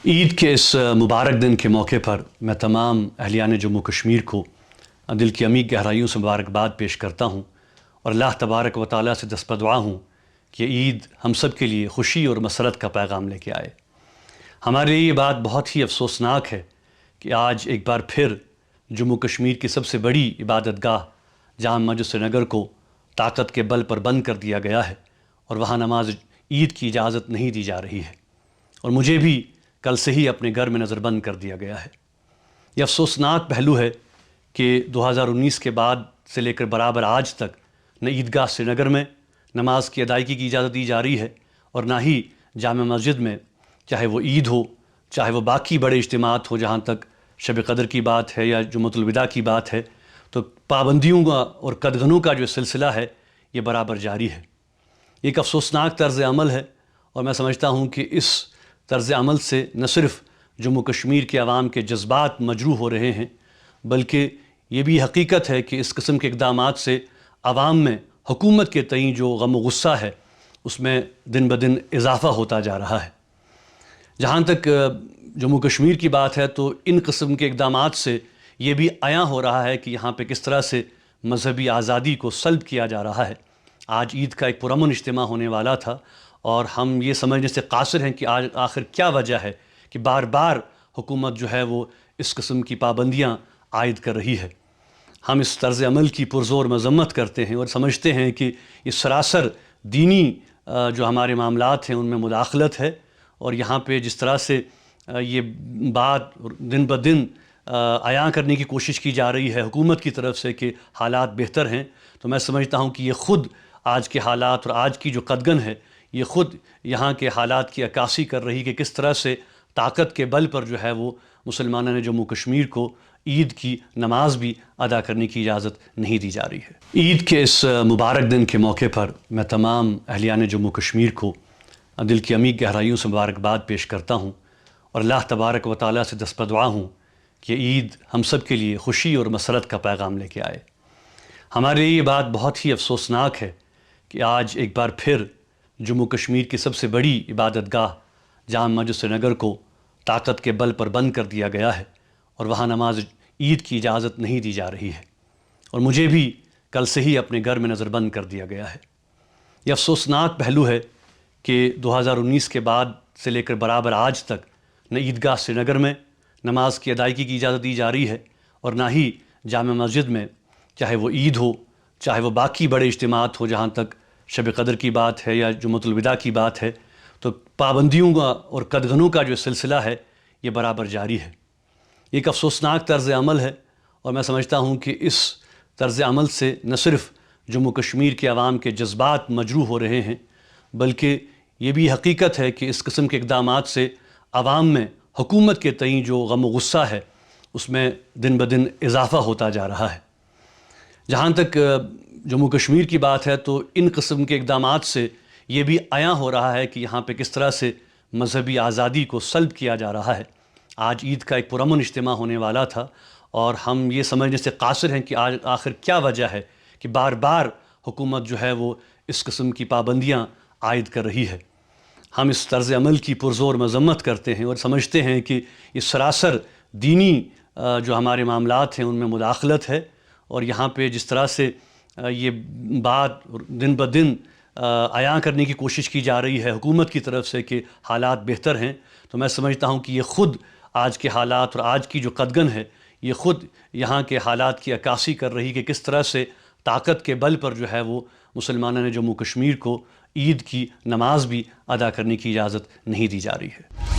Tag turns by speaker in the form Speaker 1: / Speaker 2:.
Speaker 1: عید کے اس مبارک دن کے موقع پر میں تمام اہلیان جموں کشمیر کو دل کی عمیق گہرائیوں سے مبارکباد پیش کرتا ہوں اور اللہ تبارک و تعالیٰ سے دست دعا ہوں کہ عید ہم سب کے لیے خوشی اور مسرت کا پیغام لے کے آئے۔ ہمارے لیے یہ بات بہت ہی افسوسناک ہے کہ آج ایک بار پھر جموں کشمیر کی سب سے بڑی عبادت گاہ جامع مسجد سری نگر کو طاقت کے بل پر بند کر دیا گیا ہے اور وہاں نماز عید کی اجازت نہیں دی جا رہی ہے، اور مجھے بھی کل سے ہی اپنے گھر میں نظر بند کر دیا گیا ہے۔ یہ افسوسناک پہلو ہے کہ 2019 کے بعد سے لے کر برابر آج تک نہ عیدگاہ سری نگر میں نماز کی ادائیگی کی اجازت دی جا رہی ہے اور نہ ہی جامع مسجد میں، چاہے وہ عید ہو، چاہے وہ باقی بڑے اجتماعات ہو، جہاں تک شب قدر کی بات ہے یا جمعۃ الوداع کی بات ہے، تو پابندیوں کا اور قدغنوں کا جو سلسلہ ہے یہ برابر جاری ہے۔ ایک افسوسناک طرز عمل ہے، اور میں سمجھتا ہوں کہ اس طرز عمل سے نہ صرف جموں کشمیر کے عوام کے جذبات مجروح ہو رہے ہیں، بلکہ یہ بھی حقیقت ہے کہ اس قسم کے اقدامات سے عوام میں حکومت کے تئیں جو غم و غصہ ہے اس میں دن بدن اضافہ ہوتا جا رہا ہے۔ جہاں تک جموں کشمیر کی بات ہے تو ان قسم کے اقدامات سے یہ بھی عیاں ہو رہا ہے کہ یہاں پہ کس طرح سے مذہبی آزادی کو سلب کیا جا رہا ہے۔ آج عید کا ایک پرامن اجتماع ہونے والا تھا اور ہم یہ سمجھنے سے قاصر ہیں کہ آج آخر کیا وجہ ہے کہ بار بار حکومت جو ہے وہ اس قسم کی پابندیاں عائد کر رہی ہے۔ ہم اس طرز عمل کی پرزور مذمت کرتے ہیں اور سمجھتے ہیں کہ یہ سراسر دینی جو ہمارے معاملات ہیں ان میں مداخلت ہے، اور یہاں پہ جس طرح سے یہ بات دن بدن عیاں کرنے کی کوشش کی جا رہی ہے حکومت کی طرف سے کہ حالات بہتر ہیں، تو میں سمجھتا ہوں کہ یہ خود آج کے حالات اور آج کی جو قدغن ہے یہ خود یہاں کے حالات کی عکاسی کر رہی کہ کس طرح سے طاقت کے بل پر جو ہے وہ مسلمانوں نے جموں کشمیر کو عید کی نماز بھی ادا کرنے کی اجازت نہیں دی جا رہی ہے۔ عید کے اس مبارک دن کے موقع پر میں تمام اہلیان جموں کشمیر کو دل کی عمیق گہرائیوں سے مبارکباد پیش کرتا ہوں اور اللہ تبارک و تعالیٰ سے دست دعا ہوں کہ عید ہم سب کے لیے خوشی اور مسرت کا پیغام لے کے آئے۔ ہمارے لیے یہ بات بہت ہی افسوسناک ہے کہ آج ایک بار پھر جموں کشمیر کی سب سے بڑی عبادت گاہ جامع مسجد سری نگر کو طاقت کے بل پر بند کر دیا گیا ہے اور وہاں نماز عید کی اجازت نہیں دی جا رہی ہے، اور مجھے بھی کل سے ہی اپنے گھر میں نظر بند کر دیا گیا ہے۔ یہ افسوسناک پہلو ہے کہ 2019 کے بعد سے لے کر برابر آج تک نہ عیدگاہ سری نگر میں نماز کی ادائیگی کی اجازت دی جا رہی ہے اور نہ ہی جامع مسجد میں، چاہے وہ عید ہو، چاہے وہ باقی بڑے اجتماعات ہو، جہاں تک شب قدر کی بات ہے یا جمعۃ الوداع کی بات ہے، تو پابندیوں کا اور قدغنوں کا جو سلسلہ ہے یہ برابر جاری ہے۔ ایک افسوسناک طرز عمل ہے، اور میں سمجھتا ہوں کہ اس طرز عمل سے نہ صرف جموں کشمیر کے عوام کے جذبات مجروح ہو رہے ہیں، بلکہ یہ بھی حقیقت ہے کہ اس قسم کے اقدامات سے عوام میں حکومت کے تئیں جو غم و غصہ ہے اس میں دن بدن اضافہ ہوتا جا رہا ہے۔ جہاں تک جموں کشمیر کی بات ہے تو ان قسم کے اقدامات سے یہ بھی عیاں ہو رہا ہے کہ یہاں پہ کس طرح سے مذہبی آزادی کو سلب کیا جا رہا ہے۔ آج عید کا ایک پرامن اجتماع ہونے والا تھا اور ہم یہ سمجھنے سے قاصر ہیں کہ آج آخر کیا وجہ ہے کہ بار بار حکومت جو ہے وہ اس قسم کی پابندیاں عائد کر رہی ہے۔ ہم اس طرز عمل کی پرزور مذمت کرتے ہیں اور سمجھتے ہیں کہ یہ سراسر دینی جو ہمارے معاملات ہیں ان میں مداخلت ہے، اور یہاں پہ جس طرح سے یہ بات دن بدن عیاں کرنے کی کوشش کی جا رہی ہے حکومت کی طرف سے کہ حالات بہتر ہیں، تو میں سمجھتا ہوں کہ یہ خود آج کے حالات اور آج کی جو قدغن ہے یہ خود یہاں کے حالات کی عکاسی کر رہی کہ کس طرح سے طاقت کے بل پر جو ہے وہ مسلمانوں نے جموں کشمیر کو عید کی نماز بھی ادا کرنے کی اجازت نہیں دی جا رہی ہے۔